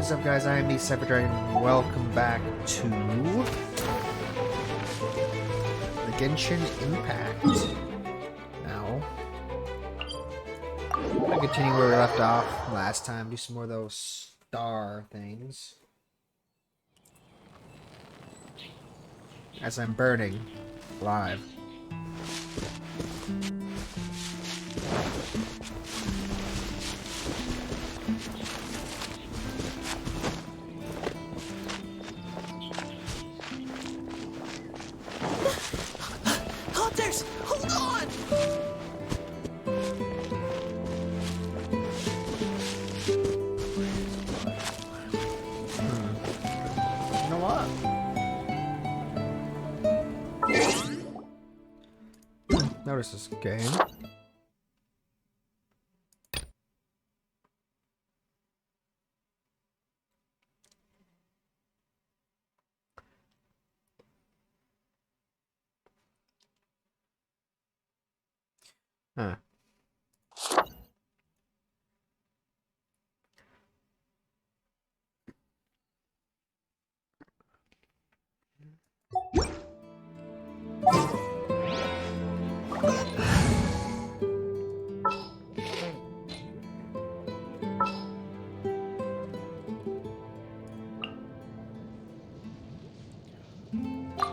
What's up, guys? I am the Cyber Dragon. Welcome back to the Genshin Impact. Now, I'm gonna continue where we left off last time. Do some more of those star things. As I'm burning live. Hunters, hold on! You know what? Notice this game. Huh.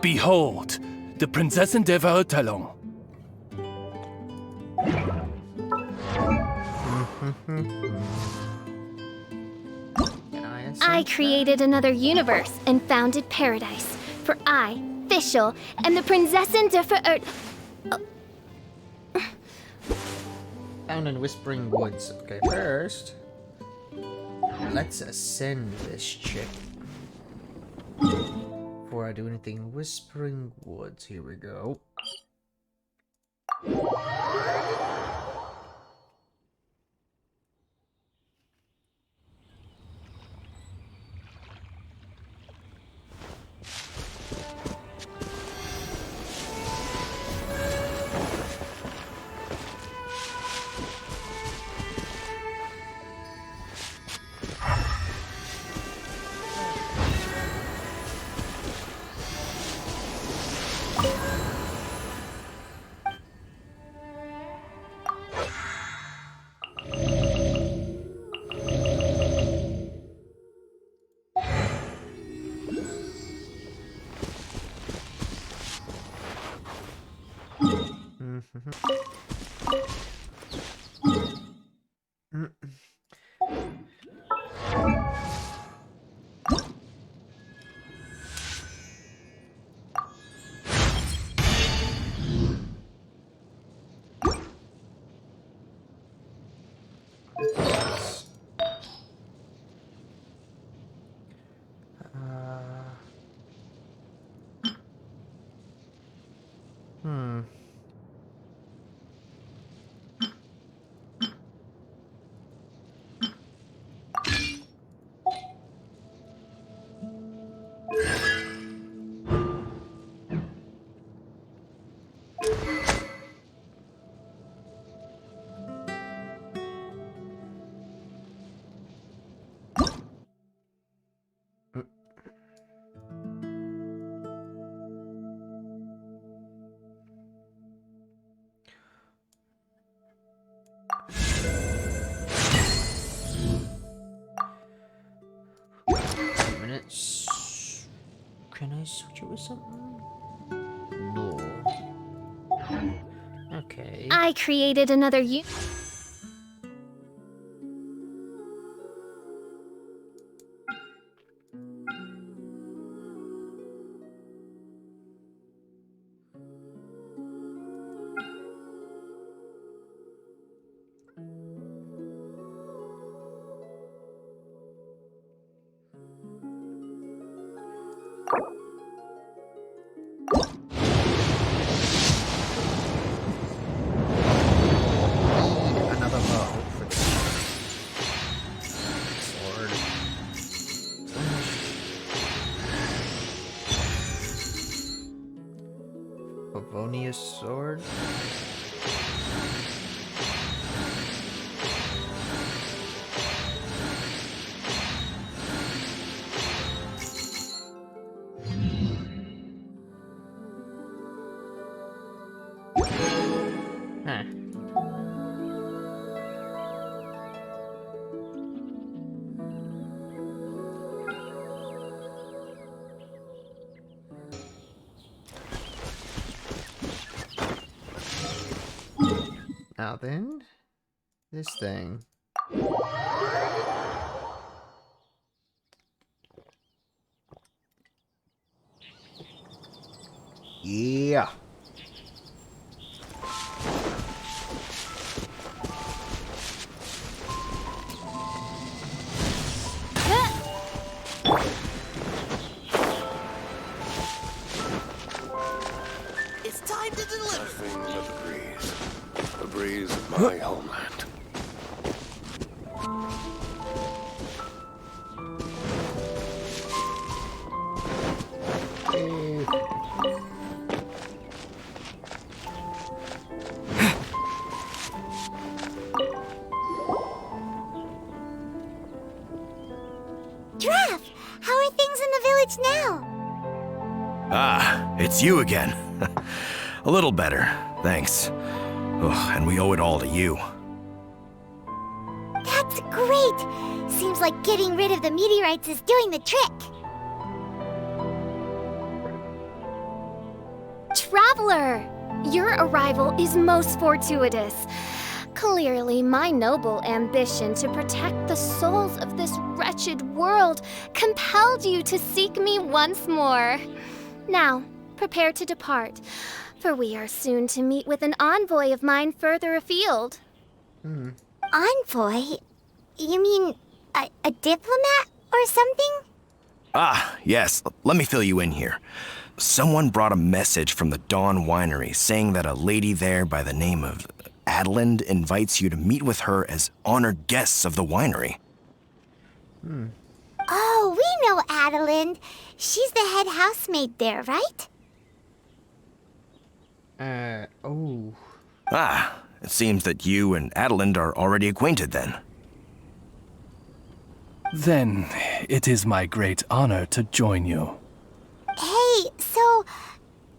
Behold, the Prinzessin der Verurteilung. I created another universe and founded paradise. For I, Fischl, am the Prinzessin der Found in Whispering Woods. Okay, first, let's ascend this chick. Before I do anything, Whispering Woods. Here we go. Minutes. Can I switch it with something? No. Okay. I created another Another bow for the sword. Favonius sword. Now then, this thing. Yeah. It's time to deliver. Nothing but the breeze. The breeze of my homeland. Giraffe, how are things in the village now? Ah, it's you again. A little better, thanks. Ugh, and we owe it all to you. That's great! Seems like getting rid of the meteorites is doing the trick. Traveler! Your arrival is most fortuitous. Clearly, my noble ambition to protect the souls of this wretched world compelled you to seek me once more. Now, prepare to depart, for we are soon to meet with an envoy of mine further afield. Envoy? You mean a diplomat or something? Ah, yes, let me fill you in here. Someone brought a message from the Dawn Winery saying that a lady there by the name of Adeline invites you to meet with her as honored guests of the winery. Oh, we know Adeline. She's the head housemaid there, right? Oh. Ah, it seems that you and Adeline are already acquainted then. Then it is my great honor to join you. Hey, so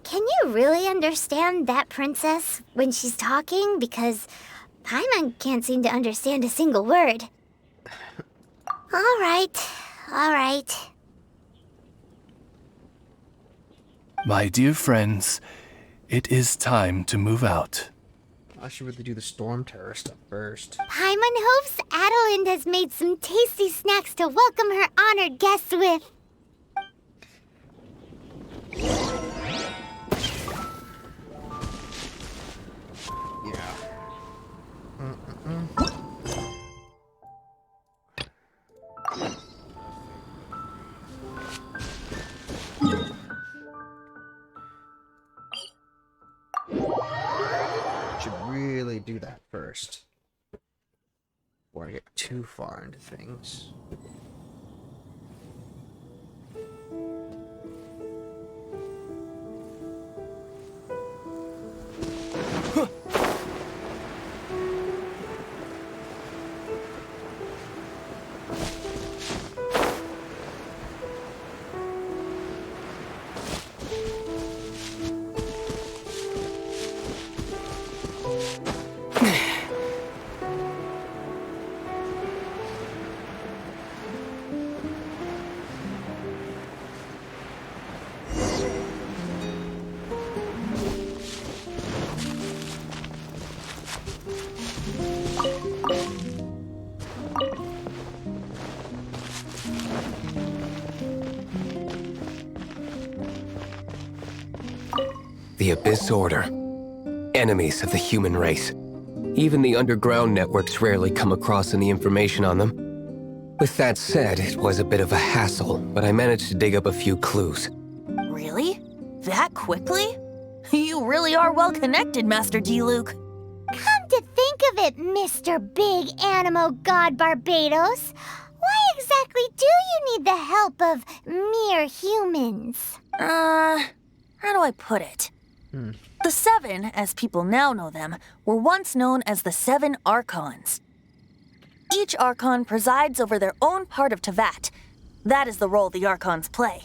can you really understand that princess when she's talking? Because Paimon can't seem to understand a single word. All right, all right. My dear friends, it is time to move out. I should really do the storm terror stuff first. Paimon hopes Adeline has made some tasty snacks to welcome her honored guests with. Yeah. Should really do that first. Before I get too far into things. The Abyss Order. Enemies of the human race. Even the underground networks rarely come across any information on them. With that said, it was a bit of a hassle, but I managed to dig up a few clues. Really? That quickly? You really are well connected, Master D. Luke. Come to think of it, Mr. Big Animo God Barbados, why exactly do you need the help of mere humans? How do I put it? The Seven, as people now know them, were once known as the Seven Archons. Each Archon presides over their own part of Tevat. That is the role the Archons play.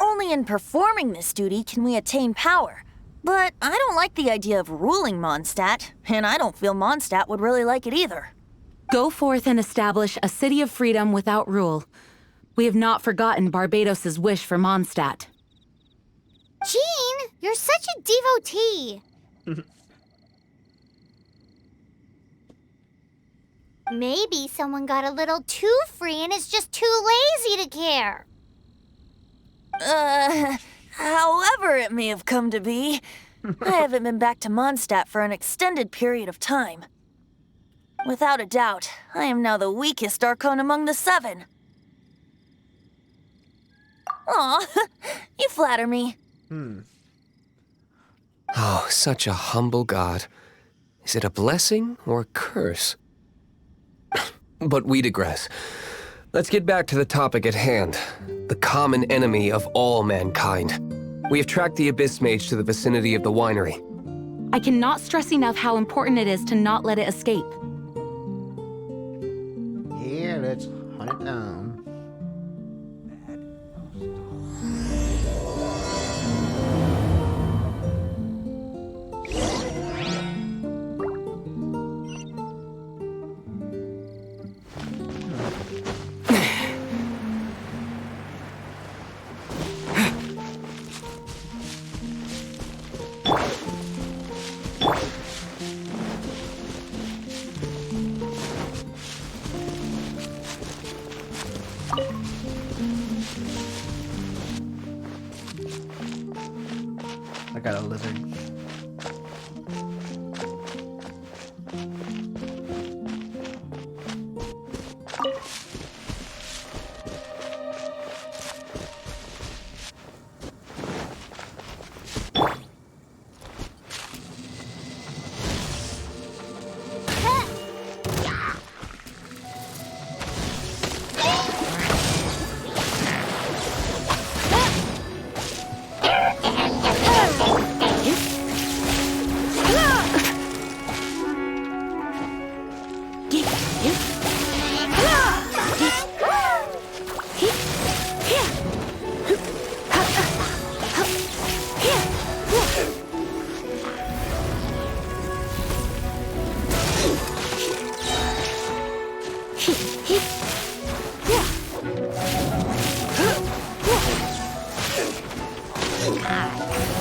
Only in performing this duty can we attain power. But I don't like the idea of ruling Mondstadt, and I don't feel Mondstadt would really like it either. Go forth and establish a city of freedom without rule. We have not forgotten Barbados' wish for Mondstadt. Jean, you're such a devotee. Maybe someone got a little too free and is just too lazy to care. However it may have come to be, I haven't been back to Mondstadt for an extended period of time. Without a doubt, I am now the weakest Archon among the 7. Aw, you flatter me. Oh, such a humble god. Is it a blessing or a curse? But we digress. Let's get back to the topic at hand. The common enemy of all mankind. We have tracked the Abyss Mage to the vicinity of the winery. I cannot stress enough how important it is to not let it escape. Yeah, let's hunt it down. I got a lizard.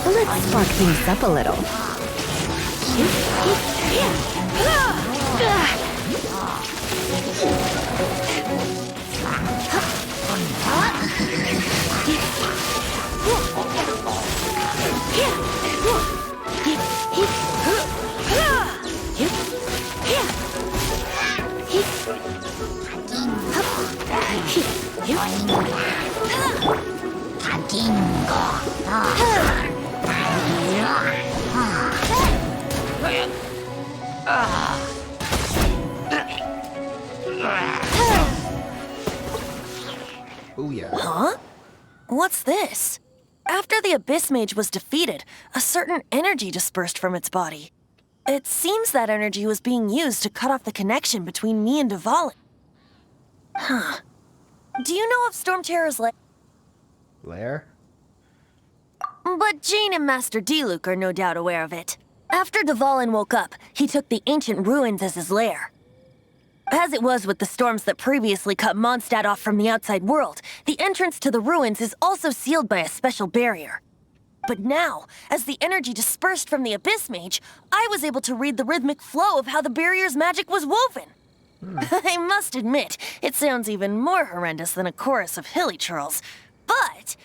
Let's spark things up a little. Oh yeah. Huh? What's this? After the Abyss Mage was defeated, a certain energy dispersed from its body. It seems that energy was being used to cut off the connection between me and Dvalin. Huh. Do you know of Storm Terror's Lair? But Jane and Master Diluc are no doubt aware of it. After Dvalin woke up, he took the ancient ruins as his lair. As it was with the storms that previously cut Mondstadt off from the outside world, the entrance to the ruins is also sealed by a special barrier. But now, as the energy dispersed from the Abyss Mage, I was able to read the rhythmic flow of how the barrier's magic was woven. I must admit, it sounds even more horrendous than a chorus of hilly churls. But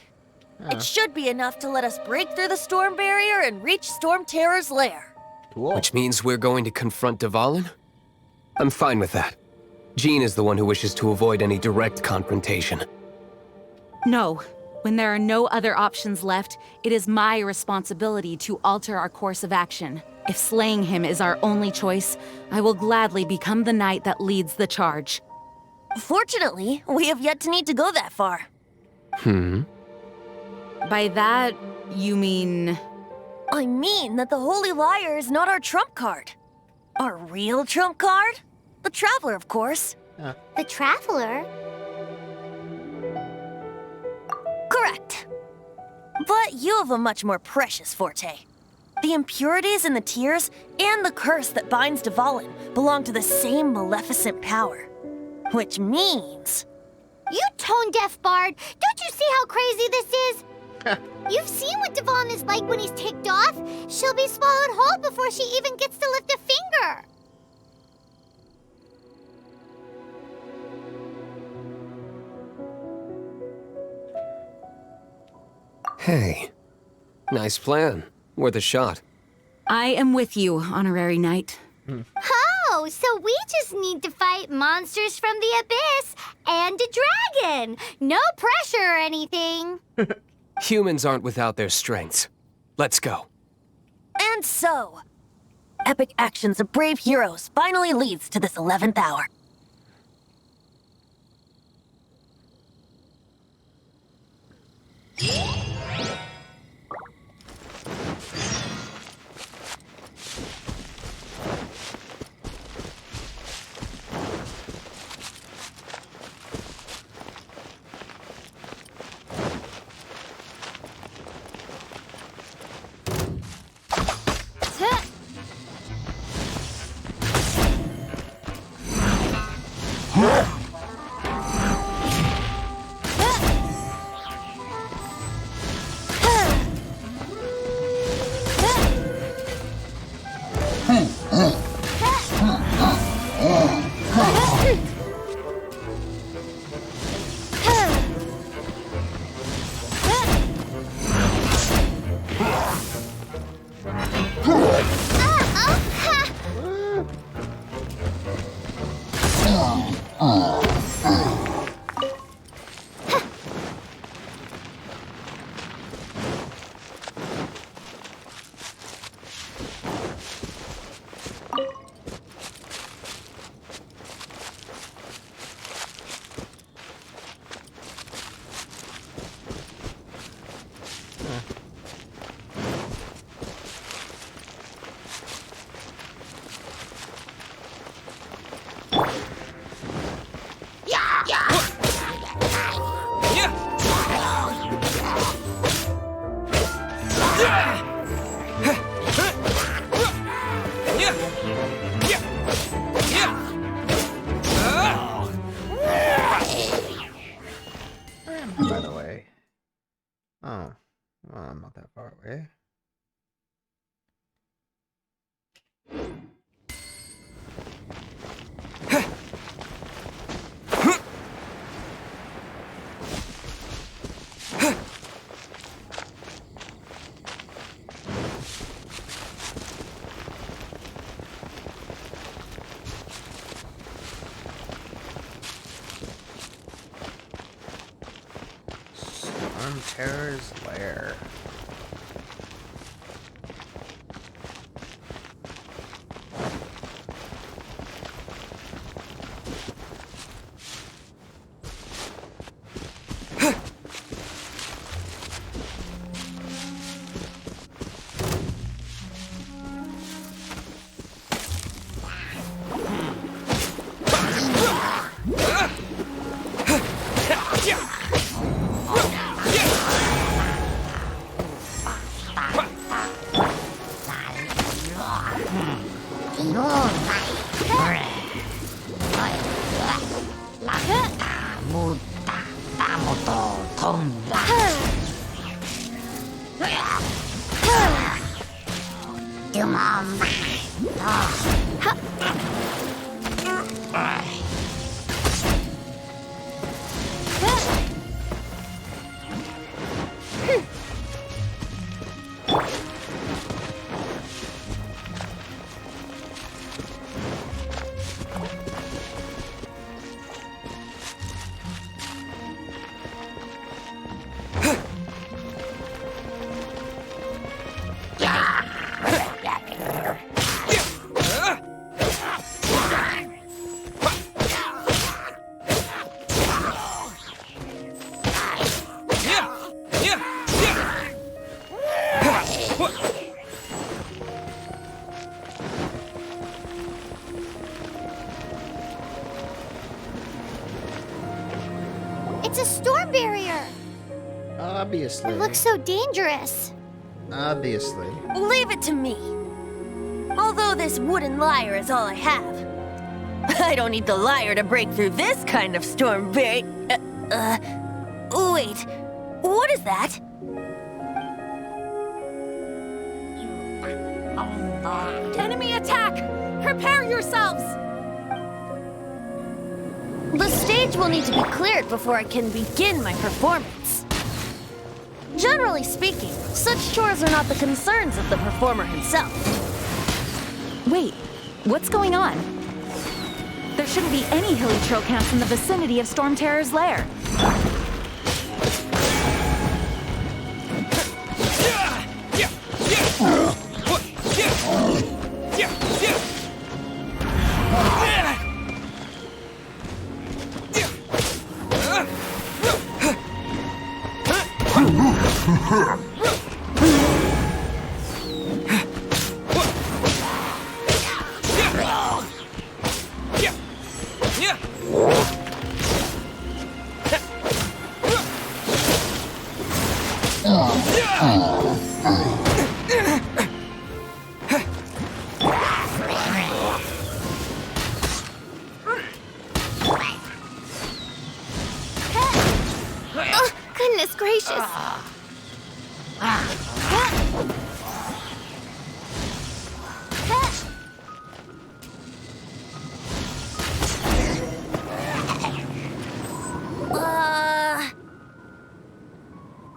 it should be enough to let us break through the storm barrier and reach Storm Terror's lair. Cool. Which means we're going to confront Dvalin? I'm fine with that. Jean is the one who wishes to avoid any direct confrontation. No. When there are no other options left, it is my responsibility to alter our course of action. If slaying him is our only choice, I will gladly become the knight that leads the charge. Fortunately, we have yet to need to go that far. By that, you mean... I mean that the Holy Liar is not our trump card. Our real trump card? The Traveler, of course. The Traveler? Correct. But you have a much more precious forte. The impurities in the tears and the curse that binds Dvalin belong to the same maleficent power. Which means... You tone-deaf bard! Don't you see how crazy this is? You've seen what Dvalin is like when he's ticked off. She'll be swallowed whole before she even gets to lift a finger. Hey, nice plan. Worth a shot. I am with you, Honorary Knight. Oh, so we just need to fight monsters from the abyss and a dragon. No pressure or anything. Humans aren't without their strengths. Let's go. And so, epic actions of brave heroes finally leads to this 11th hour. By the way. Oh. Well, I'm not that far away. Terror's lair. It's a storm barrier. Obviously. It looks so dangerous. Obviously. Leave it to me. Although this wooden lyre is all I have. I don't need the lyre to break through this kind of storm barrier. Wait. What is that? Enemy attack! Prepare yourselves! The stage will need to be cleared before I can begin my performance. Generally speaking, such chores are not the concerns of the performer himself. Wait, what's going on? There shouldn't be any hilly trail camps in the vicinity of Storm Terror's lair. Oh, goodness gracious.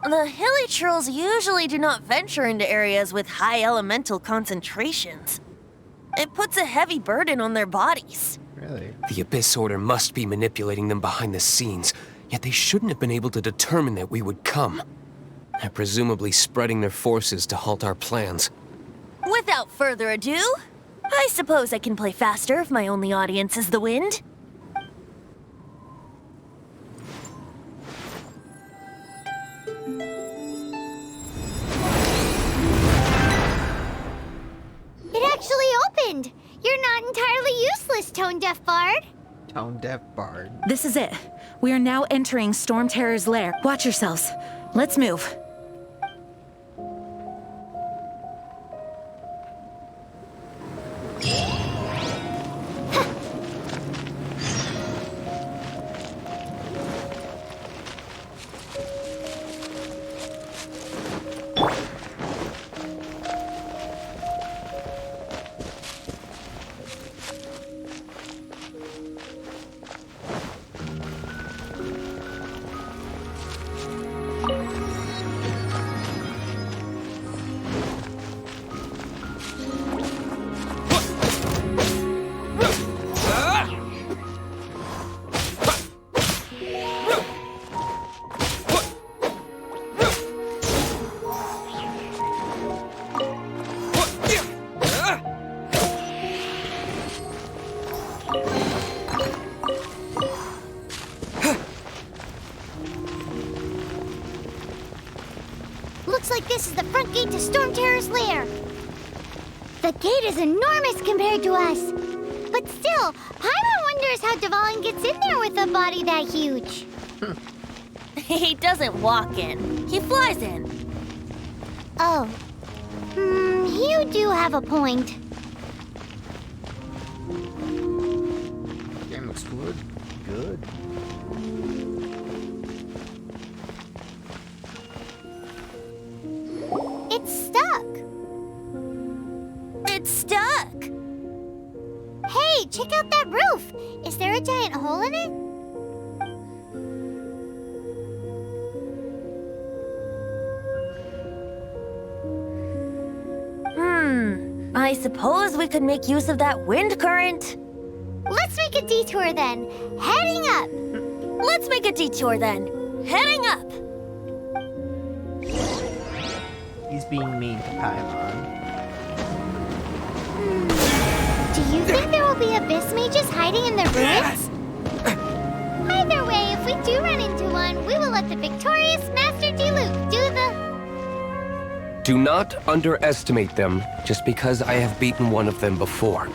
The hilly trolls usually do not venture into areas with high elemental concentrations. It puts a heavy burden on their bodies. Really? The Abyss Order must be manipulating them behind the scenes, yet they shouldn't have been able to determine that we would come. They're presumably spreading their forces to halt our plans. Without further ado, I suppose I can play faster if my only audience is the wind. It actually opened! You're not entirely useless, Tone Deaf Bard. Tone Deaf Bard. This is it. We are now entering Storm Terror's lair. Watch yourselves. Let's move. Looks like this is the front gate to Storm Terror's lair. The gate is enormous compared to us. But still, Paimon wonders how Dvalin gets in there with a body that huge. He doesn't walk in. He flies in. Oh. You do have a point. Game looks good. Good. It's stuck. It's stuck. Hey, check out that roof. Is there a giant hole in it? I suppose we could make use of that wind current. Let's make a detour then. Heading up. Let's make a detour then. Heading up. He's being mean to Paimon. Do you think there will be abyss mages hiding in the ruins? Either way, if we do run into one, we will let the victorious Master Diluc do the... Do not underestimate them just because I have beaten one of them before.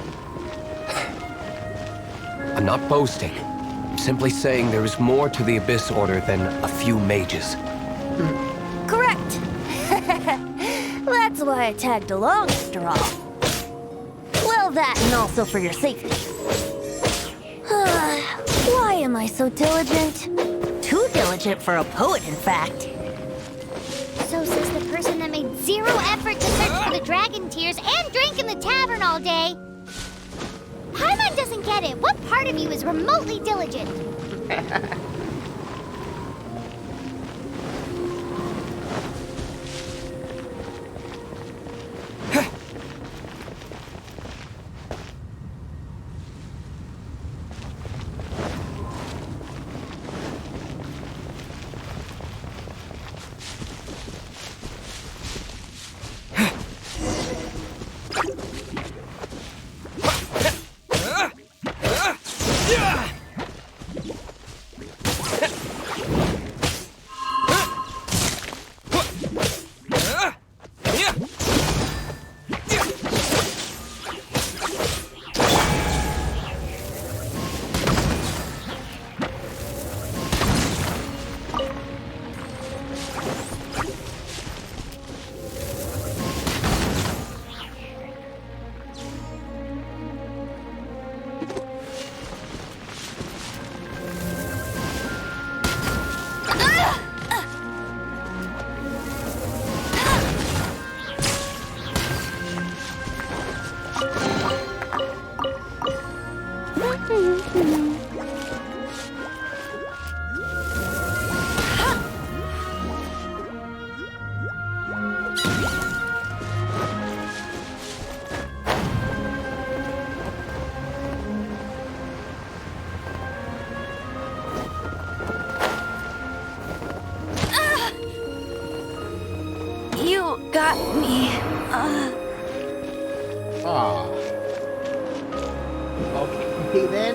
I'm not boasting. I'm simply saying there is more to the Abyss Order than a few mages. Correct. That's why I tagged along after all. Well, that and also for your safety. Why am I so diligent? Too diligent for a poet, in fact. So says the person that made zero effort to search for the dragon tears and drank in the tavern all day. Paimon doesn't get it. What part of you is remotely diligent? got me. Ah. Okay, then.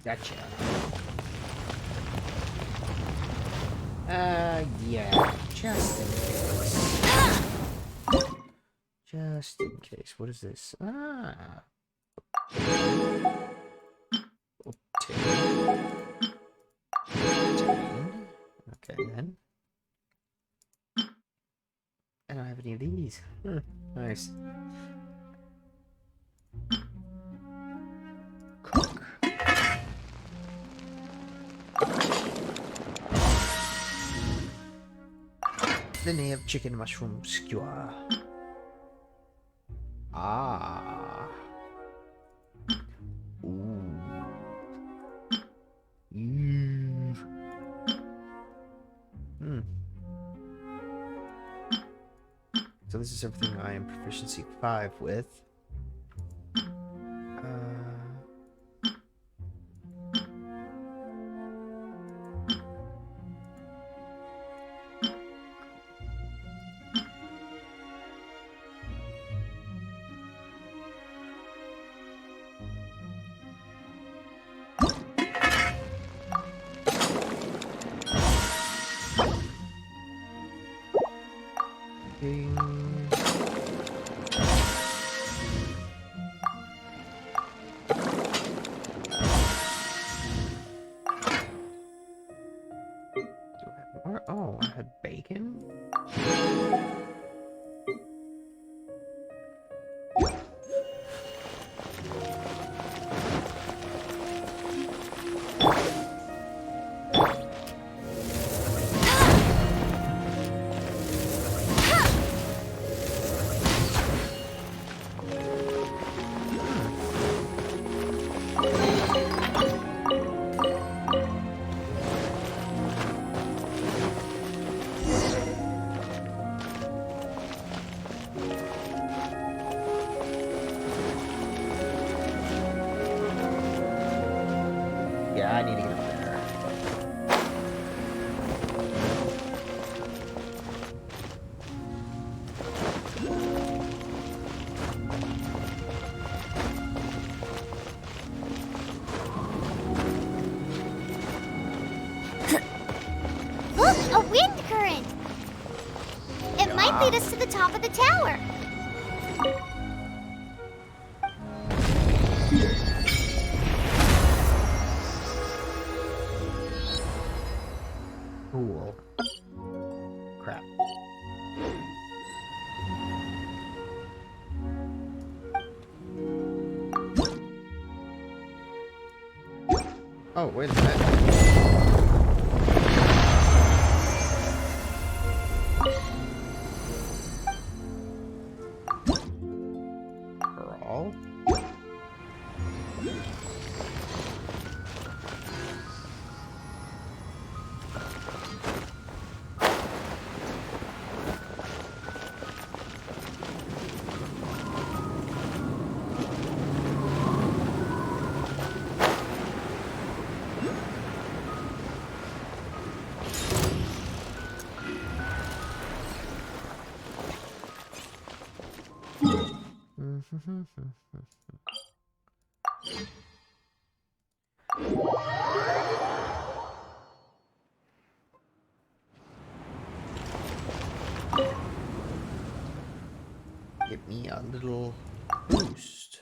Gotcha. Yeah, just in case. Just in case. What is this? Ah. Obtain. Okay, then. I don't have any of these. Nice. Cook. Then they have chicken mushroom skewer. Ah. Ooh. So this is everything I am proficiency 5 with. Oh, I had bacon? Yeah, I need to get up there. Look, a wind current! It might lead us to the top of the tower. Cool. Crap. Oh, wait a minute. Crawl. Give me a little boost.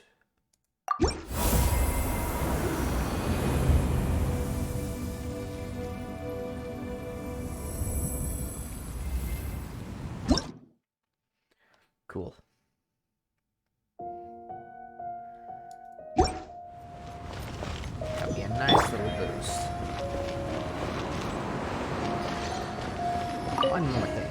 Cool. That'll be a nice little boost. One more thing.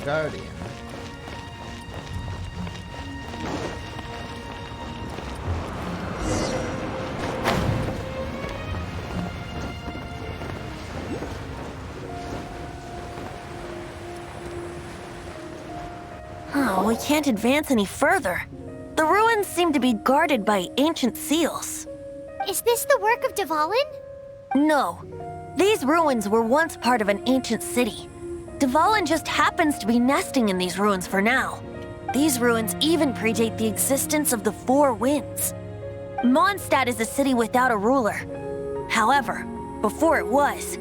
Guardian. Oh, we can't advance any further. The ruins seem to be guarded by ancient seals. Is this the work of Dvalin? No. These ruins were once part of an ancient city. Dvalin just happens to be nesting in these ruins for now. These ruins even predate the existence of the Four Winds. Mondstadt is a city without a ruler. However, before it was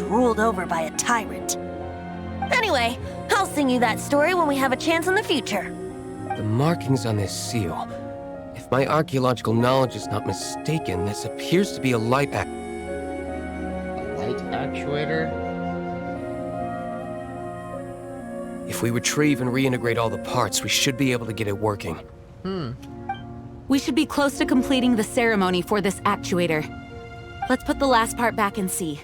ruled over by a tyrant. Anyway, I'll sing you that story when we have a chance in the future. The markings on this seal. If my archaeological knowledge is not mistaken, this appears to be a light Light actuator? If we retrieve and reintegrate all the parts, we should be able to get it working. We should be close to completing the ceremony for this actuator. Let's put the last part back and see.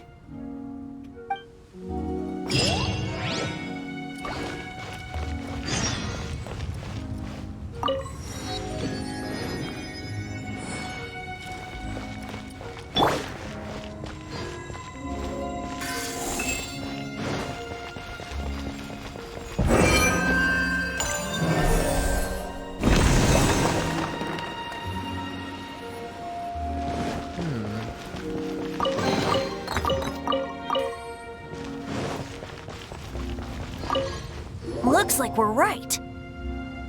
Looks like we're right.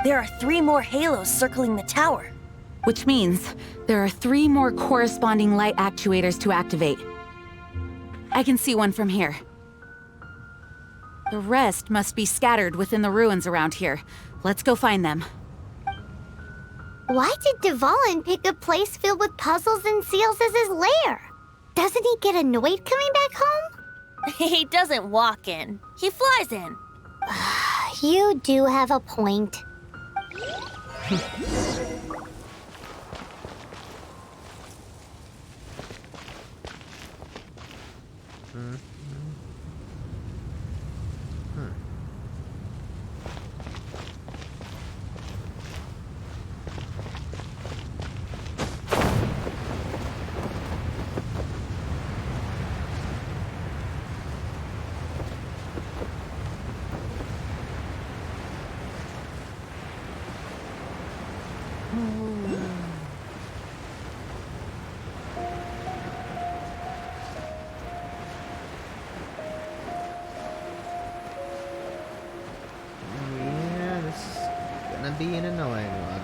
There are 3 more halos circling the tower. Which means there are 3 more corresponding light actuators to activate. I can see one from here. The rest must be scattered within the ruins around here. Let's go find them. Why did Dvalin pick a place filled with puzzles and seals as his lair? Doesn't he get annoyed coming back home? He doesn't walk in. He flies in. You do have a point. Yeah, this is gonna be an annoying one.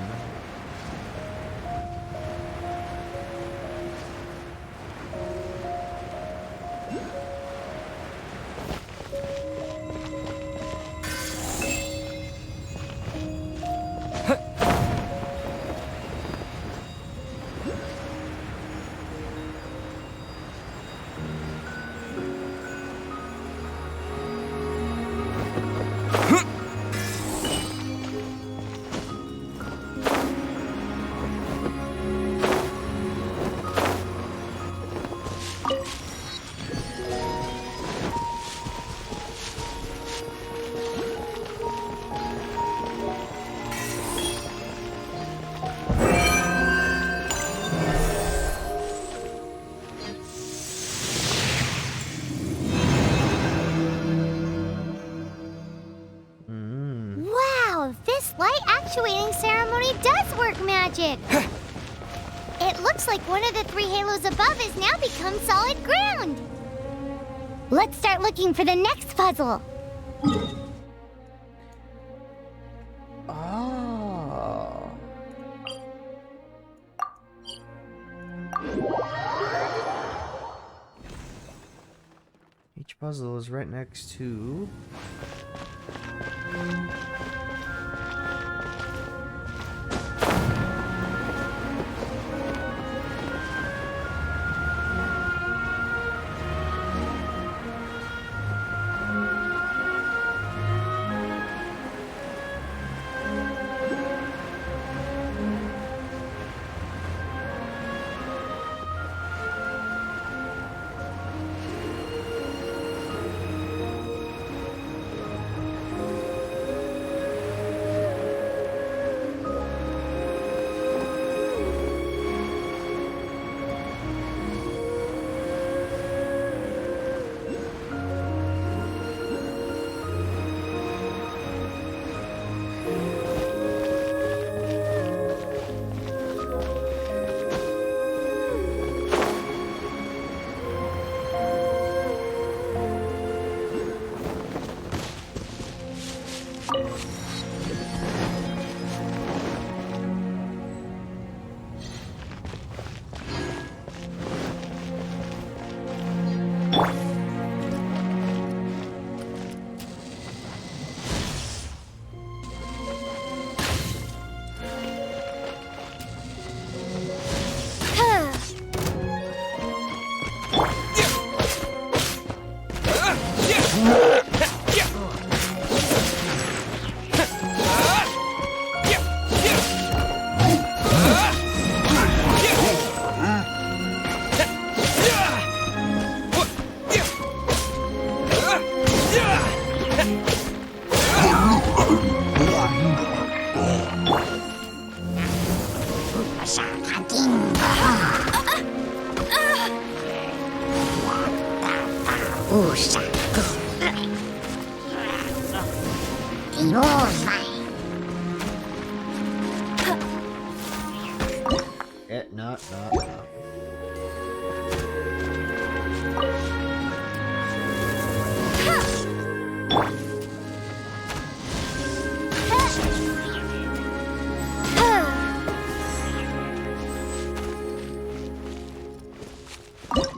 Wow, this light actuating ceremony does work magic! It looks like one of the 3 halos above has now become solid ground! Let's start looking for the next puzzle! Oh. Each puzzle is right next to... No.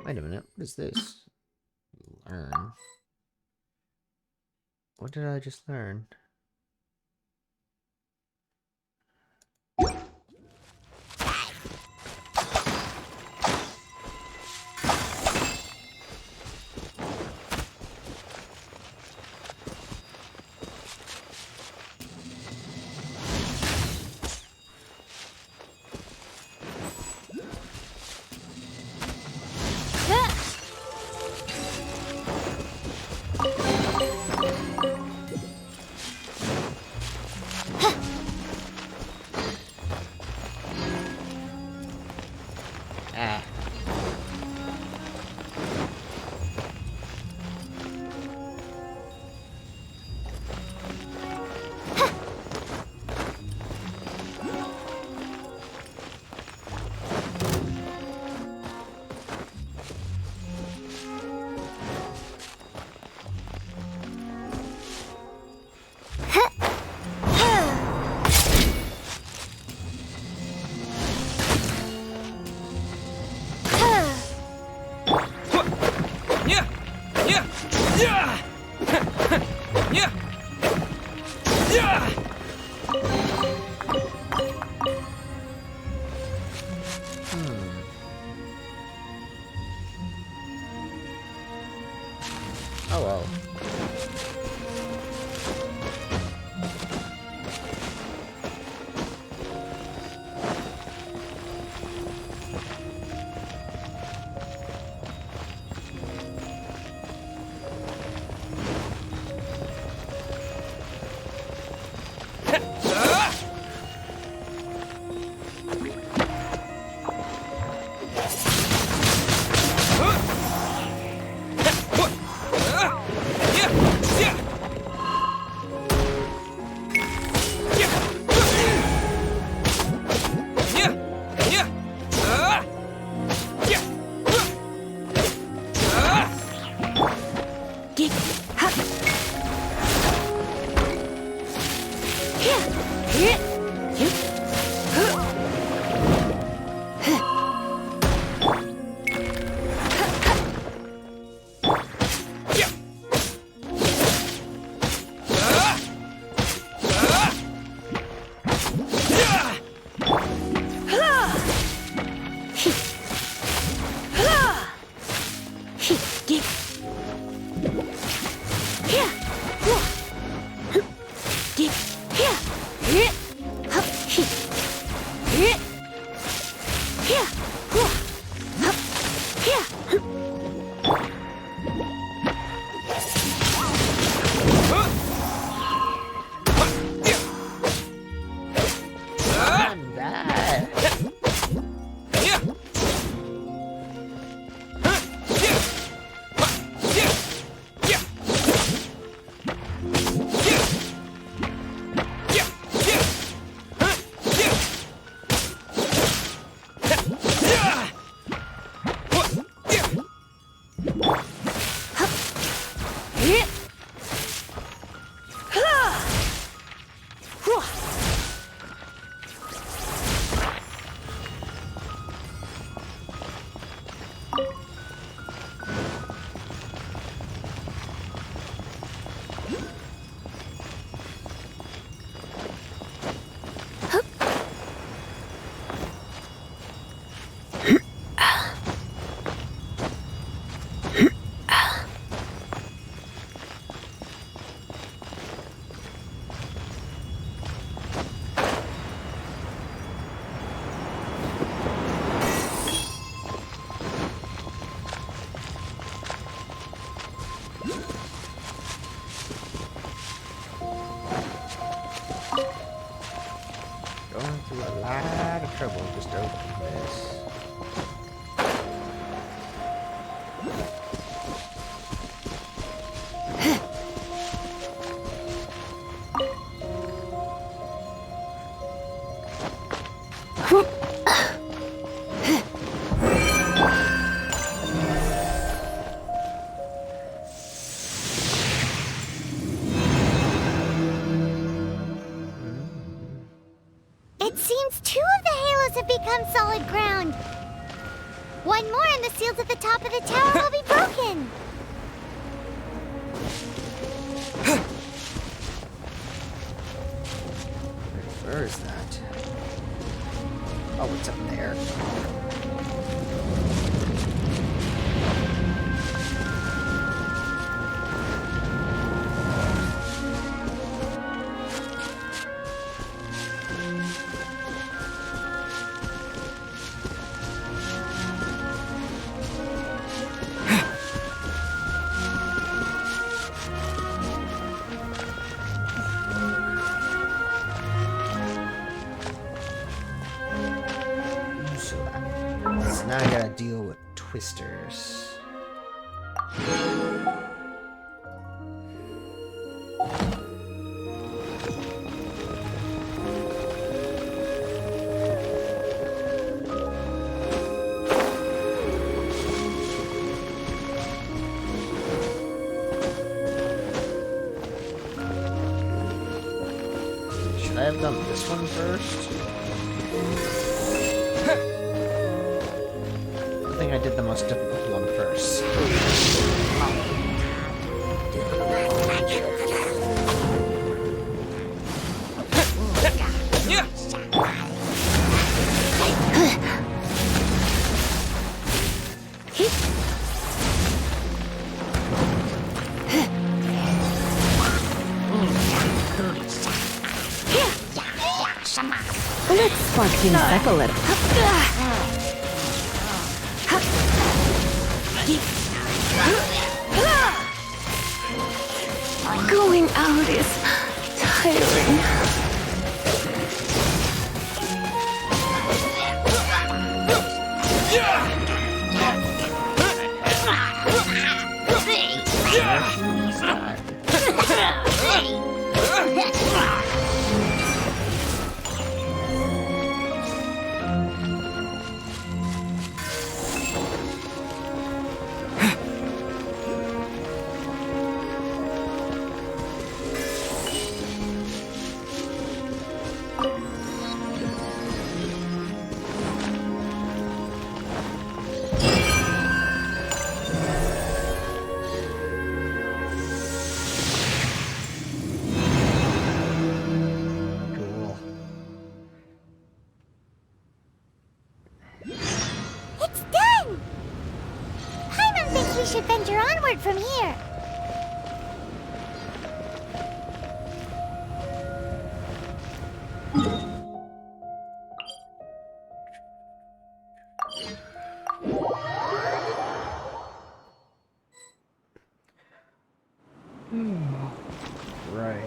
Wait a minute, what is this? Learn. What did I just learn? Going through a lot of trouble just to open this. It seems 2 of the halos have become solid ground. 1 more and the seals at the top of the tower will be broken. Where is that? Oh, it's up there. So now I gotta deal with twisters. Should I have done this one first? I think I did the most difficult one first. Let's spark things up a little. Going out is tiring. Cool. It's done! Paimon thinks we should venture onward from here. Right.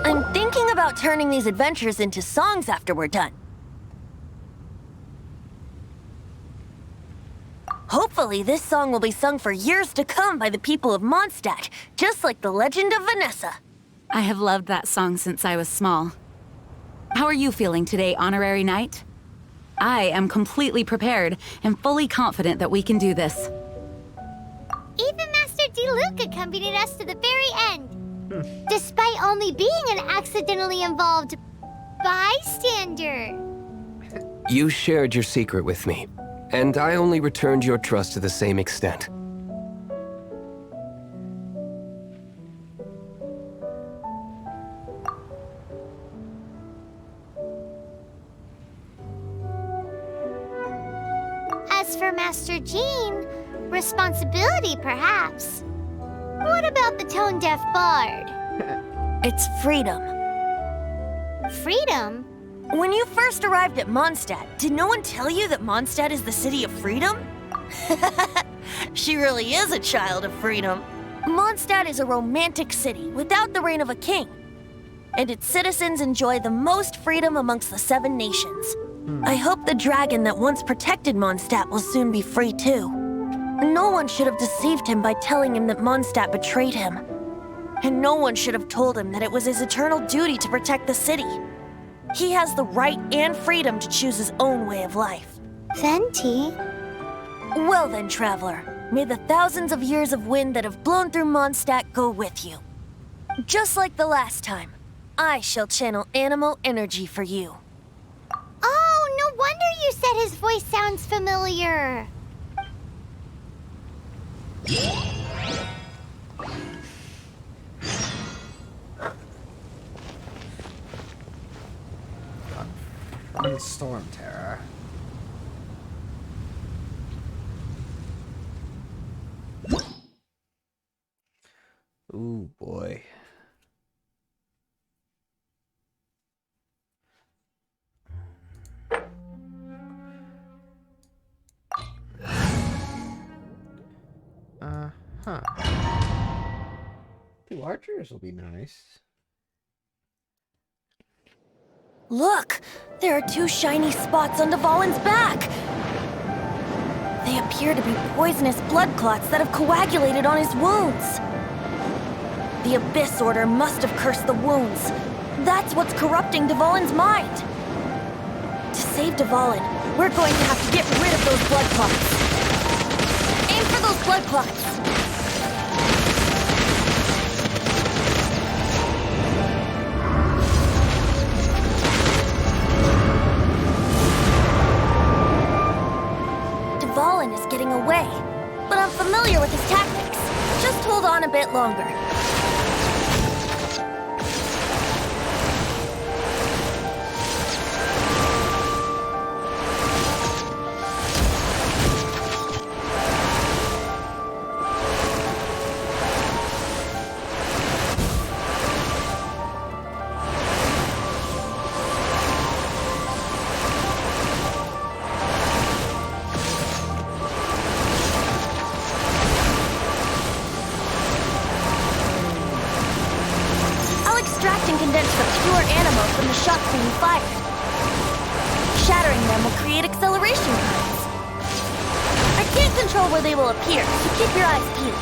I'm thinking about turning these adventures into songs after we're done. Hopefully, this song will be sung for years to come by the people of Mondstadt, just like the legend of Vanessa. I have loved that song since I was small. How are you feeling today, Honorary Knight? I am completely prepared and fully confident that we can do this. Even Master Diluc accompanied us to the very end. Despite only being an accidentally involved bystander. You shared your secret with me, and I only returned your trust to the same extent. As for Master Jean, responsibility perhaps. What about the tone-deaf bard? It's freedom. Freedom? When you first arrived at Mondstadt, did no one tell you that Mondstadt is the city of freedom? She really is a child of freedom. Mondstadt is a romantic city without the reign of a king. And its citizens enjoy the most freedom amongst the 7 nations. I hope the dragon that once protected Mondstadt will soon be free too. No one should have deceived him by telling him that Mondstadt betrayed him. And no one should have told him that it was his eternal duty to protect the city. He has the right and freedom to choose his own way of life. Venti? Well then, traveler, may the thousands of years of wind that have blown through Mondstadt go with you. Just like the last time, I shall channel Animo energy for you. Oh, no wonder you said his voice sounds familiar. Fun storm terror. Ooh boy. Huh. 2 archers will be nice. Look! There are 2 shiny spots on Dvalin's back! They appear to be poisonous blood clots that have coagulated on his wounds. The Abyss Order must have cursed the wounds. That's what's corrupting Dvalin's mind. To save Dvalin, we're going to have to get rid of those blood clots. Aim for those blood clots! Dvalin is getting away, but I'm familiar with his tactics. Just hold on a bit longer. where they will appear, so keep your eyes peeled.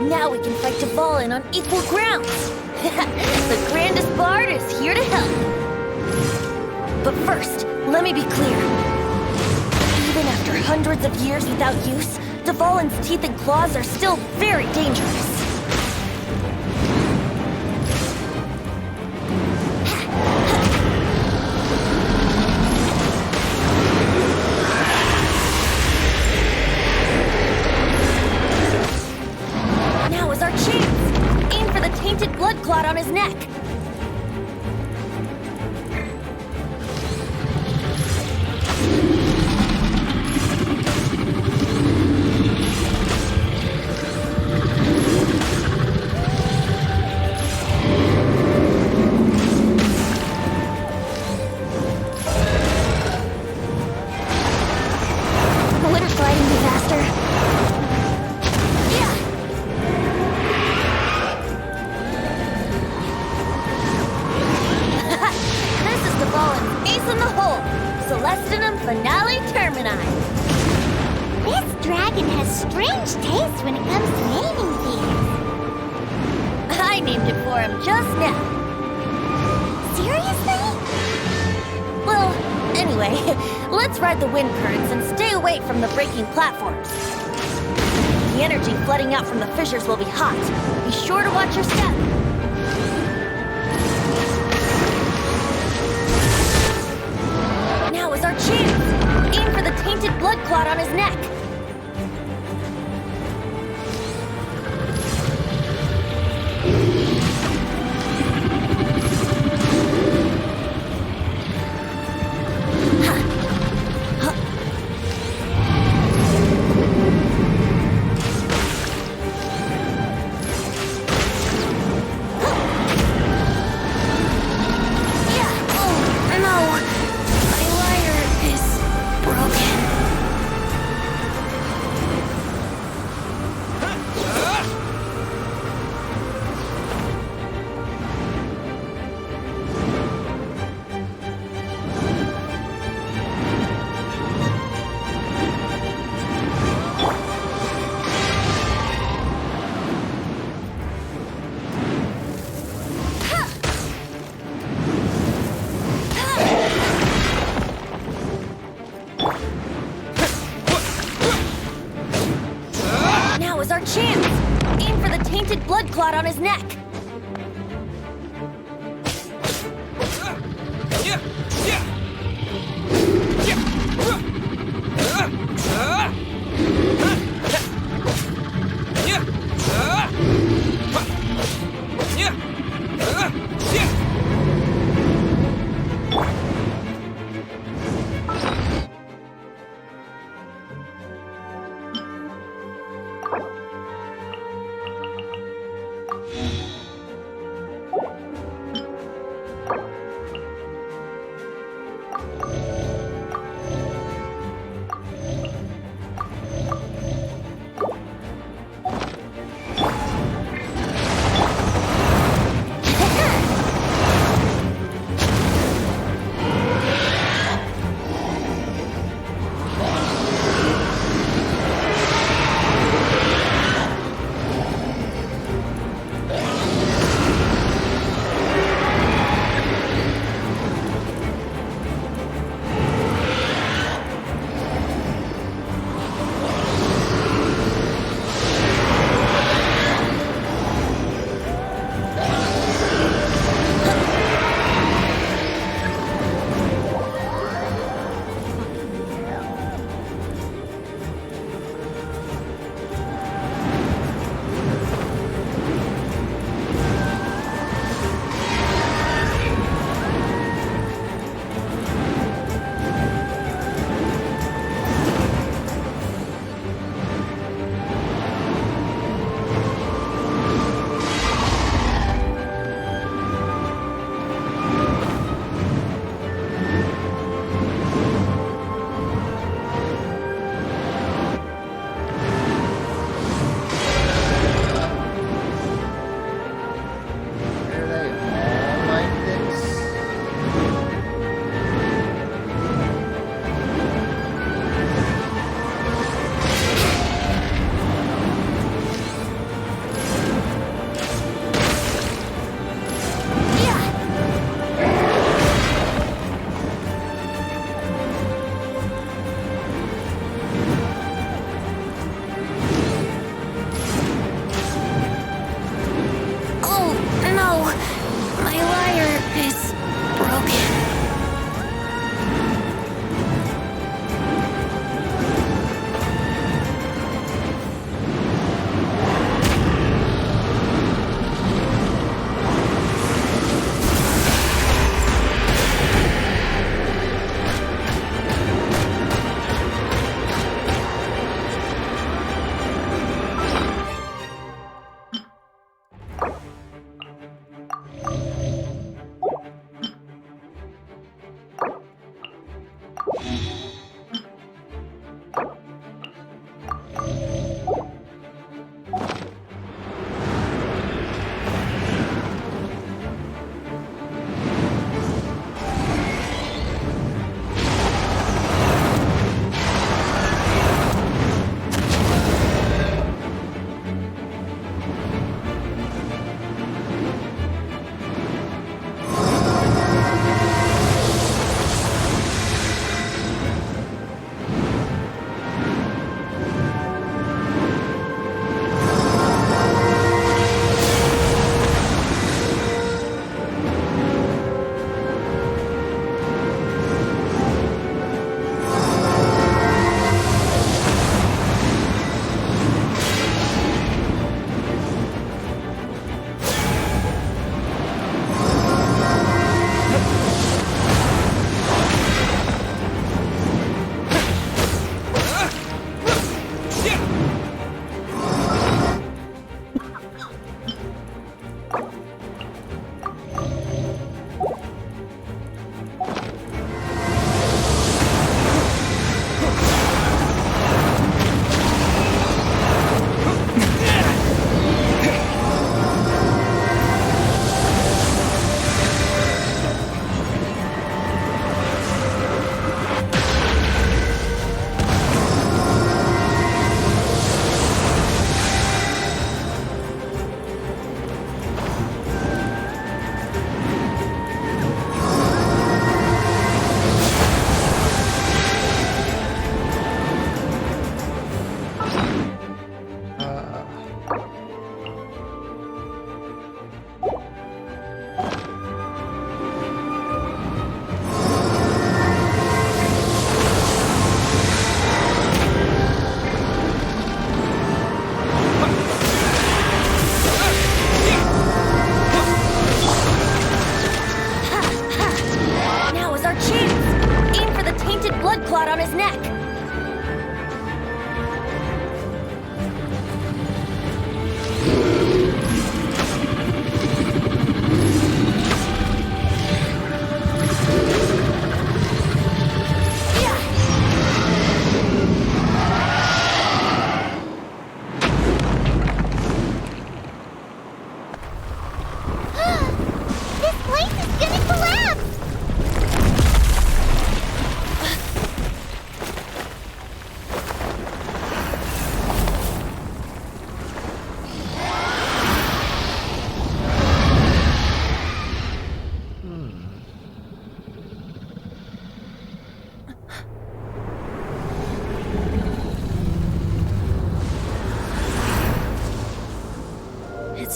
Now we can fight Dvalin on equal grounds. The grandest bard is here to help. But first, let me be clear. Even after hundreds of years without use, Dvalin's teeth and claws are still very dangerous. Now is our chance! Aim for the tainted blood clot on his neck! Anyway, let's ride the wind currents and stay away from the breaking platforms. The energy flooding out from the fissures will be hot. Be sure to watch your step. Now is our chance! Aim for the tainted blood clot on his neck. Our chance! Aim for the tainted blood clot on his neck.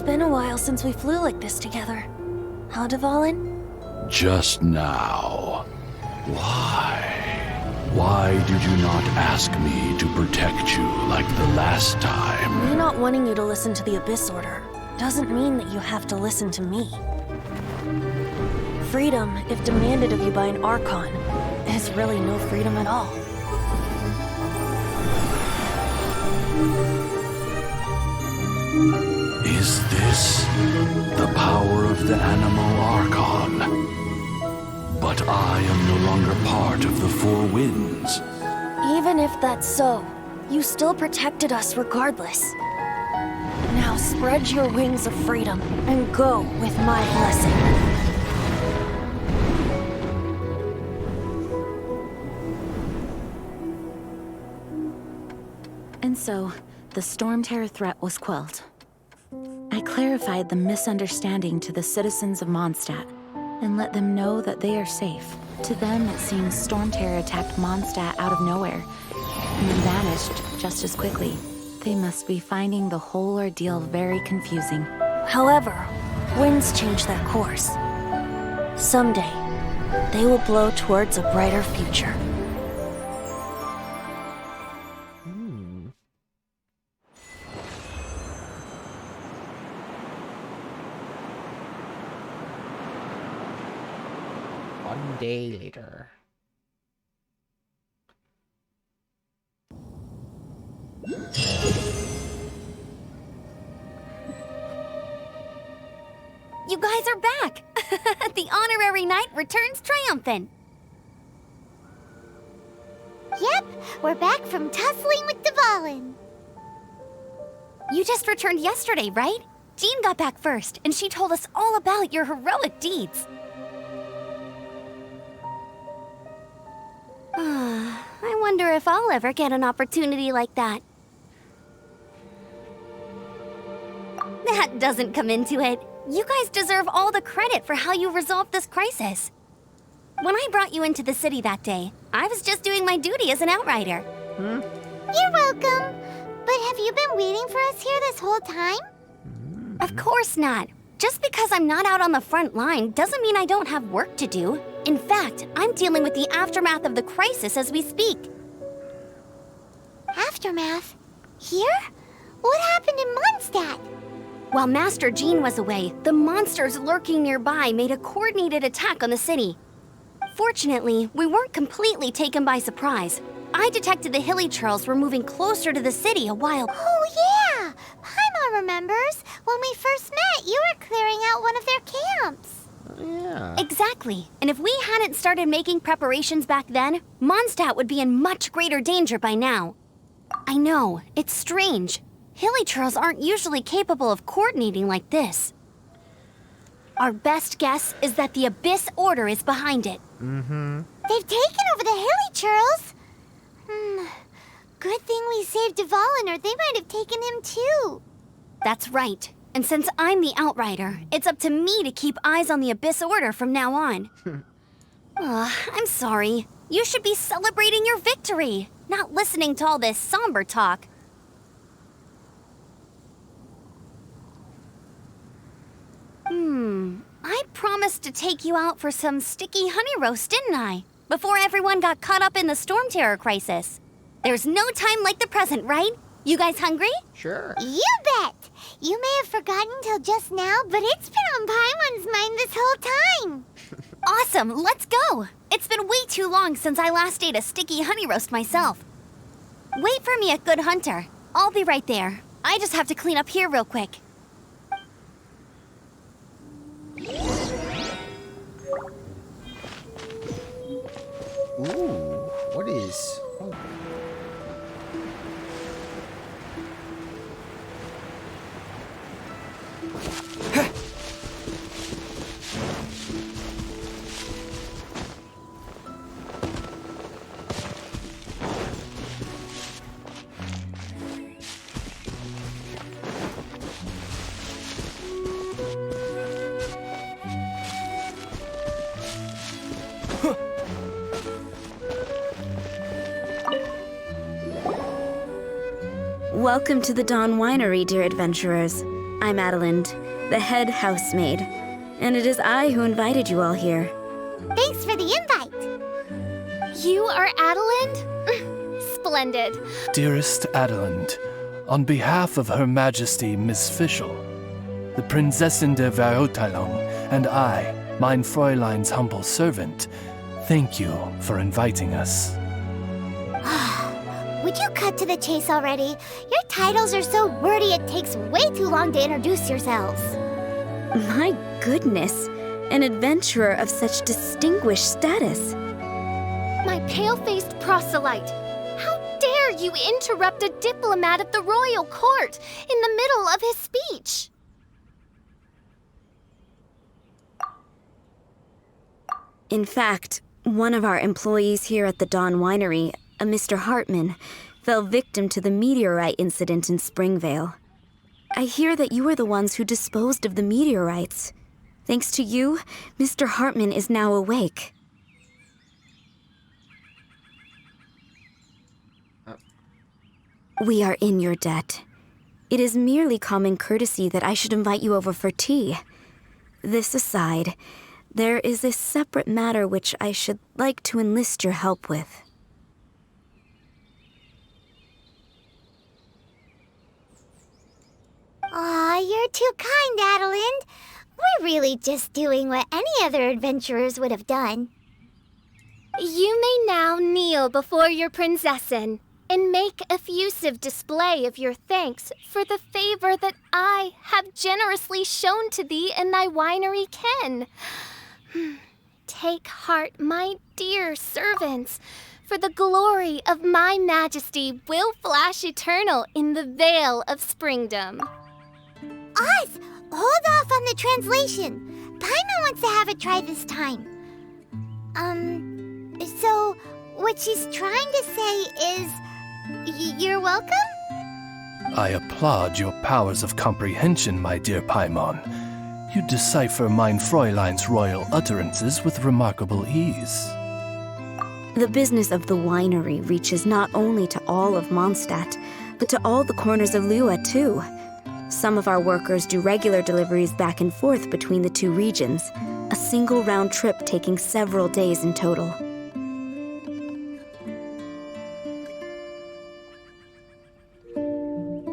been a while since we flew like this together. Huh, Dvalin? Just now. Why? Why did you not ask me to protect you like the last time? Me not wanting you to listen to the Abyss Order doesn't mean that you have to listen to me. Freedom, if demanded of you by an Archon, is really no freedom at all. Is this the power of the Animal Archon? But I am no longer part of the Four Winds. Even if that's so, you still protected us regardless. Now spread your wings of freedom and go with my blessing. And so, the Storm Terror threat was quelled. I clarified the misunderstanding to the citizens of Mondstadt and let them know that they are safe. To them, it seems Storm Terror attacked Mondstadt out of nowhere and then vanished just as quickly. They must be finding the whole ordeal very confusing. However, winds change their course. Someday, they will blow towards a brighter future. One day later. You guys are back! The honorary knight returns triumphant. Yep, we're back from tussling with Dvalin. You just returned yesterday, right? Jean got back first, and she told us all about your heroic deeds. I wonder if I'll ever get an opportunity like that. That doesn't come into it. You guys deserve all the credit for how you resolved this crisis. When I brought you into the city that day, I was just doing my duty as an outrider. You're welcome. But have you been waiting for us here this whole time? Of course not. Just because I'm not out on the front line doesn't mean I don't have work to do. In fact, I'm dealing with the aftermath of the crisis as we speak. Aftermath? Here? What happened in Mondstadt? While Master Jean was away, the monsters lurking nearby made a coordinated attack on the city. Fortunately, we weren't completely taken by surprise. I detected the Hilly Churls were moving closer to the city a while. Oh yeah! Paimon remembers. When we first met, you were clearing out one of their camps. Yeah. Exactly. And if we hadn't started making preparations back then, Mondstadt would be in much greater danger by now. I know, it's strange. Hilly Churls aren't usually capable of coordinating like this. Our best guess is that the Abyss Order is behind it. They've taken over the Hilly Churls. Good thing we saved Dvalin, or they might have taken him too. That's right. And since I'm the Outrider, it's up to me to keep eyes on the Abyss Order from now on. I'm sorry. You should be celebrating your victory, not listening to all this somber talk. I promised to take you out for some sticky honey roast, didn't I? Before everyone got caught up in the Storm Terror crisis. There's no time like the present, right? You guys hungry? Sure. You bet! You may have forgotten till just now, but it's been on Paimon's mind this whole time. Awesome, let's go! It's been way too long since I last ate a sticky honey roast myself. Wait for me at Good Hunter. I'll be right there. I just have to clean up here real quick. Ooh, what is... Oh. Welcome to the Dawn Winery, dear adventurers. I'm Adelind, the head housemaid, and it is I who invited you all here. Thanks for the invite. You are Adelind? Splendid. Dearest Adelind, on behalf of Her Majesty Miss Fischl, the Prinzessin der Verurteilung, and I, mein Fräulein's humble servant, thank you for inviting us. Would you cut to the chase already? Your titles are so wordy it takes way too long to introduce yourselves. My goodness, an adventurer of such distinguished status. My pale-faced proselyte. How dare you interrupt a diplomat at the royal court in the middle of his speech? In fact, one of our employees here at the Dawn Winery, a Mr. Hartman, fell victim to the meteorite incident in Springvale. I hear that you were the ones who disposed of the meteorites. Thanks to you, Mr. Hartman is now awake. We are in your debt. It is merely common courtesy that I should invite you over for tea. This aside, there is a separate matter which I should like to enlist your help with. Aw, you're too kind, Adelind. We're really just doing what any other adventurers would have done. You may now kneel before your Prinzessin and make effusive display of your thanks for the favor that I have generously shown to thee and thy winery ken. Take heart, my dear servants, for the glory of my majesty will flash eternal in the Vale of Springdom. Oz, hold off on the translation. Paimon wants to have a try this time. So what she's trying to say is, you're welcome? I applaud your powers of comprehension, my dear Paimon. You decipher mein Fräulein's royal utterances with remarkable ease. The business of the winery reaches not only to all of Mondstadt, but to all the corners of Lua, too. Some of our workers do regular deliveries back and forth between the two regions, a single round trip taking several days in total.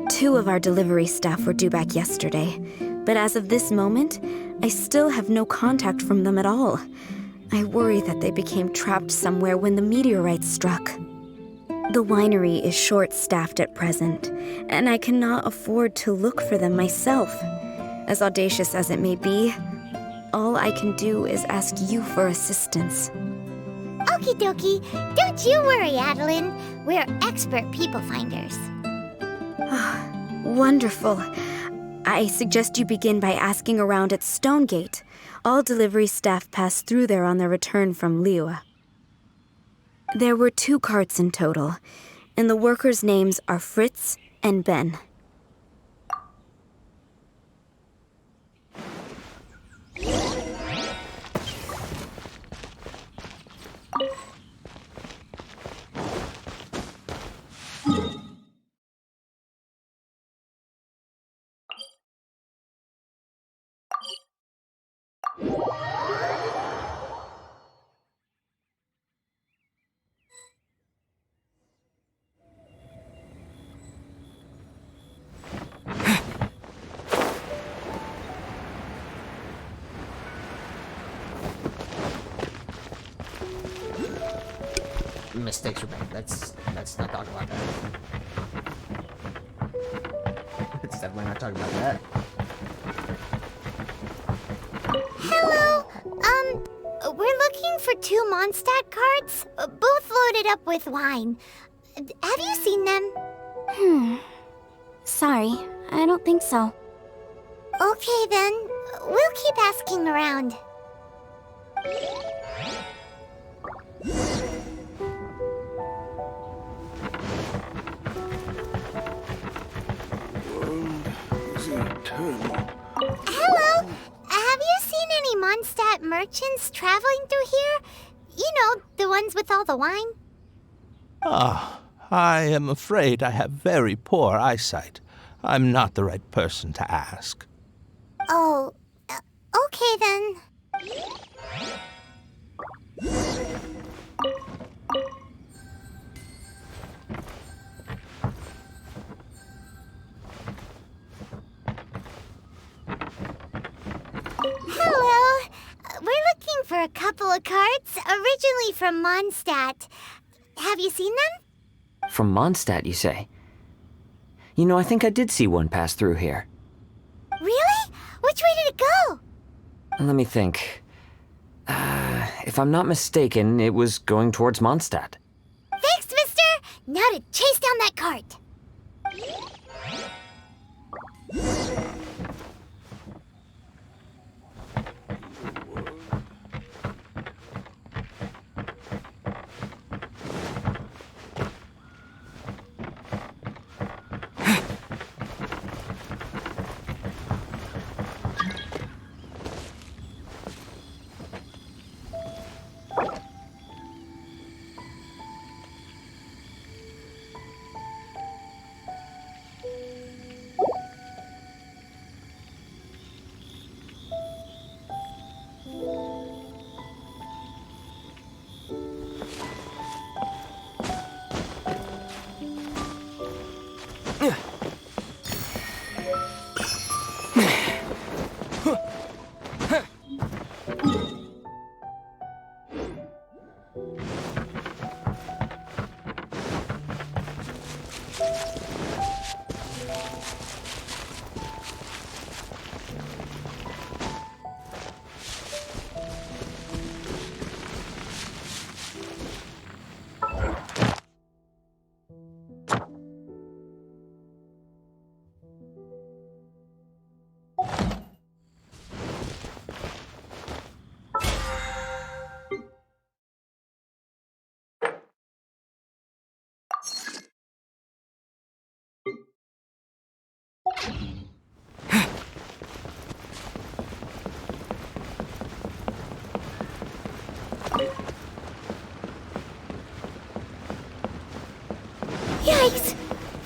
Two of our delivery staff were due back yesterday, but as of this moment, I still have no contact from them at all. I worry that they became trapped somewhere when the meteorite struck. The winery is short-staffed at present, and I cannot afford to look for them myself. As audacious as it may be, all I can do is ask you for assistance. Okie dokie. Don't you worry, Adelind. We're expert people finders. Wonderful. I suggest you begin by asking around at Stonegate. All delivery staff pass through there on their return from Lua. There were 2 carts in total, and the workers' names are Fritz and Ben. Mistakes were made. Let's not talk about that. Let's definitely not talk about that. Hello. We're looking for 2 Mondstadt carts, both loaded up with wine. Have you seen them? Sorry, I don't think so. Okay then. We'll keep asking around. Hello! Have you seen any Mondstadt merchants traveling through here? You know, the ones with all the wine? I am afraid I have very poor eyesight. I'm not the right person to ask. Oh, okay then. Hello. We're looking for a couple of cards, originally from Mondstadt. Have you seen them? From Mondstadt, you say? You know, I think I did see one pass through here. Really? Which way did it go? Let me think. If I'm not mistaken, it was going towards Mondstadt. Thanks, mister! Now to chase down that cart. Yikes!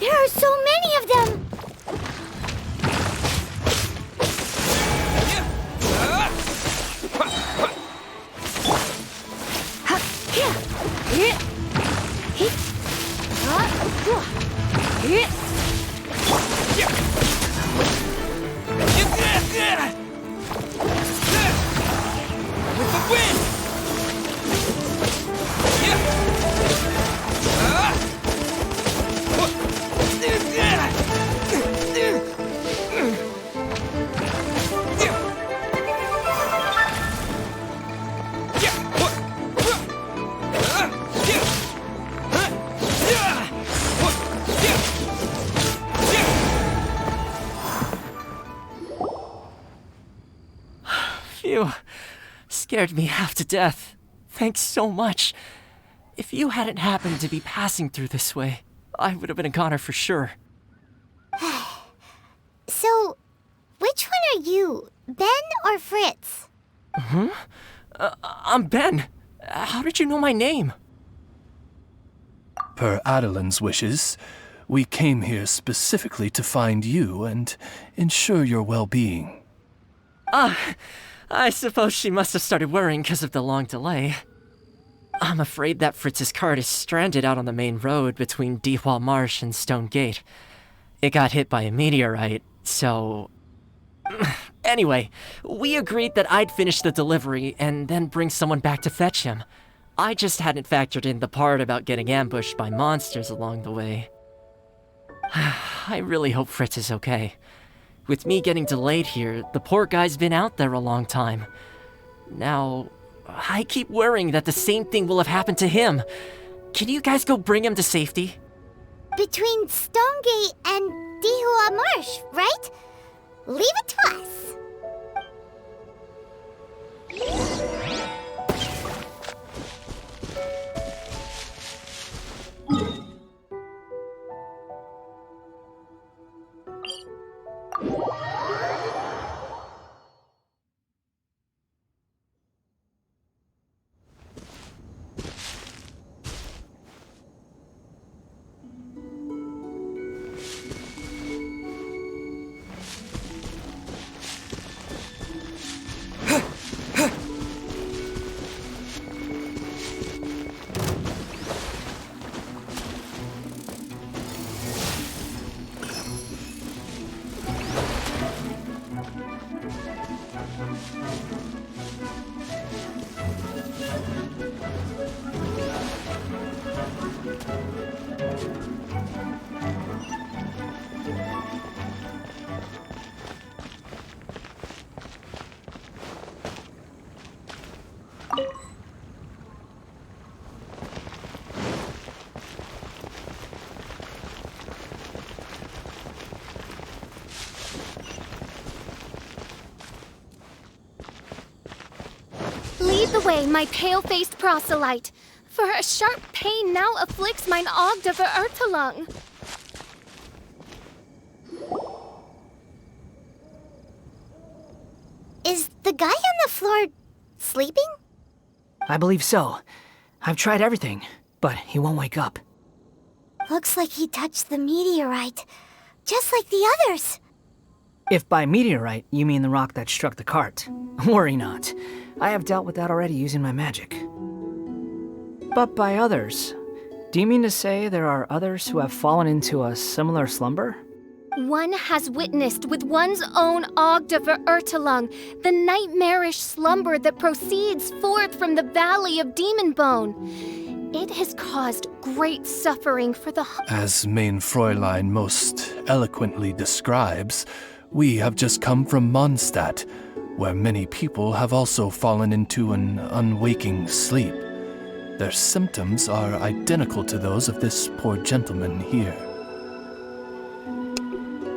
There are so many of them! With the wind! Phew. Scared me half to death. Thanks so much. If you hadn't happened to be passing through this way, I would have been a goner for sure. So, which one are you? Ben or Fritz? Huh? I'm Ben. How did you know my name? Per Adelin's wishes, we came here specifically to find you and ensure your well-being. I suppose she must have started worrying because of the long delay. I'm afraid that Fritz's cart is stranded out on the main road between Dihua Marsh and Stone Gate. It got hit by a meteorite, so... Anyway, we agreed that I'd finish the delivery and then bring someone back to fetch him. I just hadn't factored in the part about getting ambushed by monsters along the way. I really hope Fritz is okay. With me getting delayed here, the poor guy's been out there a long time. Now, I keep worrying that the same thing will have happened to him. Can you guys go bring him to safety? Between Stonegate and Dihua Marsh, right? Leave it to us. Lead the way, my pale-faced proselyte, for a sharp pain now afflicts mine Ogd of Ertelung. Is the guy on the floor sleeping? I believe so. I've tried everything, but he won't wake up. Looks like he touched the meteorite, just like the others. If by meteorite you mean the rock that struck the cart, worry not. I have dealt with that already using my magic. But by others, do you mean to say there are others who have fallen into a similar slumber? One has witnessed with one's own Ogd of Ertelung the nightmarish slumber that proceeds forth from the Valley of Demon Bone. It has caused great suffering for the... As Main Fräulein most eloquently describes, we have just come from Mondstadt, where many people have also fallen into an unwaking sleep. Their symptoms are identical to those of this poor gentleman here.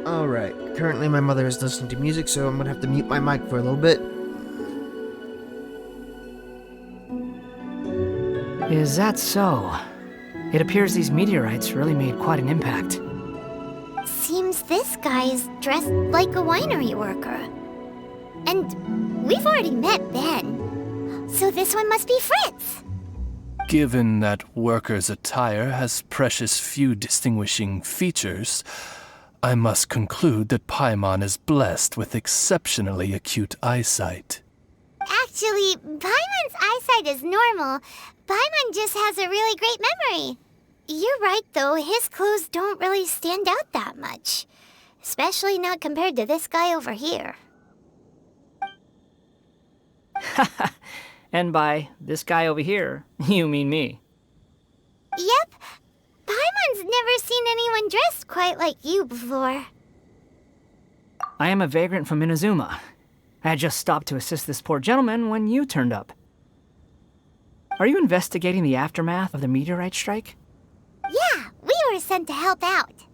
Alright, currently my mother is listening to music, so I'm gonna have to mute my mic for a little bit. Is that so? It appears these meteorites really made quite an impact. Seems this guy is dressed like a winery worker. And we've already met Ben. So this one must be Fritz. Given that worker's attire has precious few distinguishing features, I must conclude that Paimon is blessed with exceptionally acute eyesight. Actually, Paimon's eyesight is normal. Paimon just has a really great memory. You're right, though. His clothes don't really stand out that much. Especially not compared to this guy over here. And by this guy over here, you mean me. Yep. Paimon's never seen anyone dressed quite like you before. I am a vagrant from Inazuma. I had just stopped to assist this poor gentleman when you turned up. Are you investigating the aftermath of the meteorite strike? Yeah, we were sent to help out.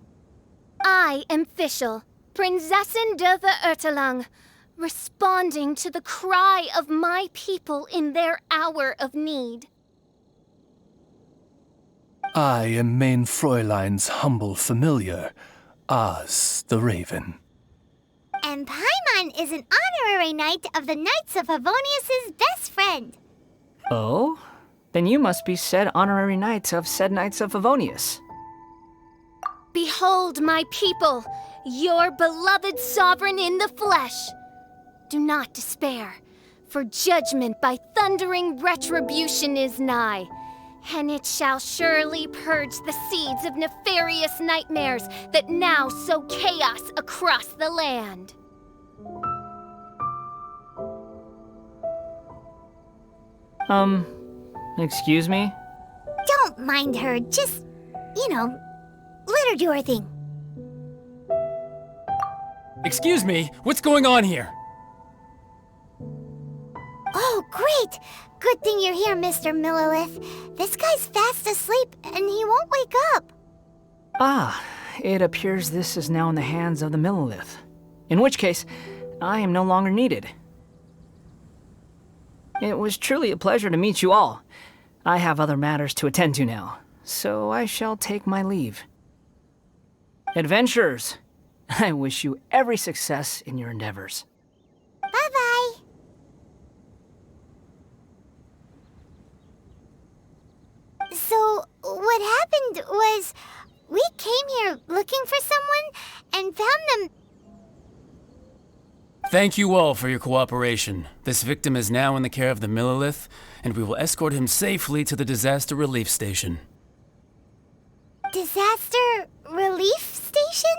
I am Fischl, Prinzessin de Ertelung, responding to the cry of my people in their hour of need. I am Main Fräulein's humble familiar, Oz the Raven. And Paimon is an honorary knight of the Knights of Favonius' best friend. Oh? Then you must be said honorary knight of said Knights of Favonius. Behold my people, your beloved sovereign in the flesh. Do not despair, for judgment by thundering retribution is nigh, and it shall surely purge the seeds of nefarious nightmares that now sow chaos across the land. Excuse me? Don't mind her, just, let her do her thing. Excuse me, what's going on here? Oh, great! Good thing you're here, Mr. Millilith. This guy's fast asleep, and he won't wake up. Ah, it appears this is now in the hands of the Millilith. In which case, I am no longer needed. It was truly a pleasure to meet you all. I have other matters to attend to now, so I shall take my leave. Adventurers, I wish you every success in your endeavors. Bye-bye. So, what happened was, we came here looking for someone and found them. Thank you all for your cooperation. This victim is now in the care of the Millilith, and we will escort him safely to the disaster relief station. Disaster relief station?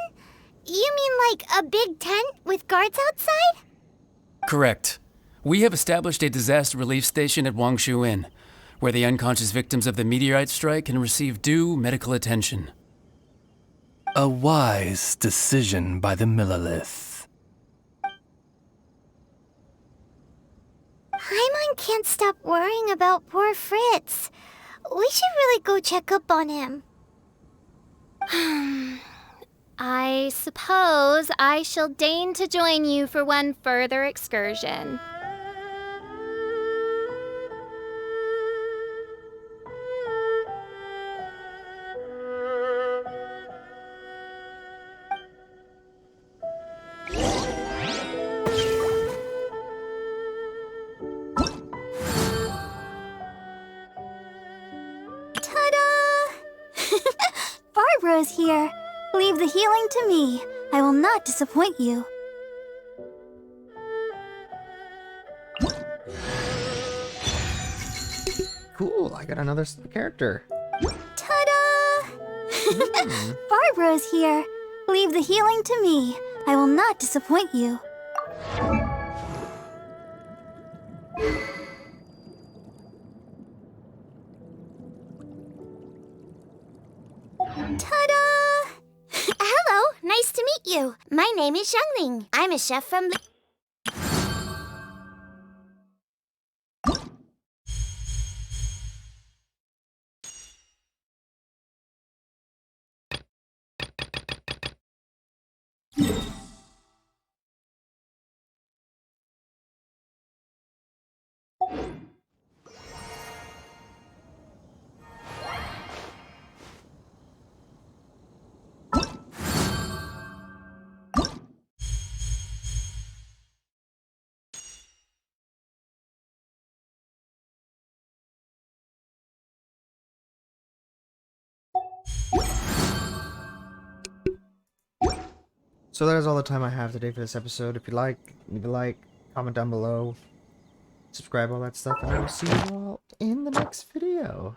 You mean like a big tent with guards outside? Correct. We have established a disaster relief station at Wangshu Inn, where the unconscious victims of the meteorite strike can receive due medical attention. A wise decision by the Millilith. Paimon can't stop worrying about poor Fritz. We should really go check up on him. I suppose I shall deign to join you for one further excursion. Bros here. Leave the healing to me. I will not disappoint you. Cool, I got another character. Ta-da! Barbara's here. Leave the healing to me. I will not disappoint you. Ta-da! Hello, nice to meet you. My name is Xiangling. I'm a chef from the... So that is all the time I have today for this episode. If you like, leave a like, comment down below, subscribe, all that stuff, and I will see you all in the next video.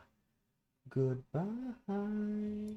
Goodbye.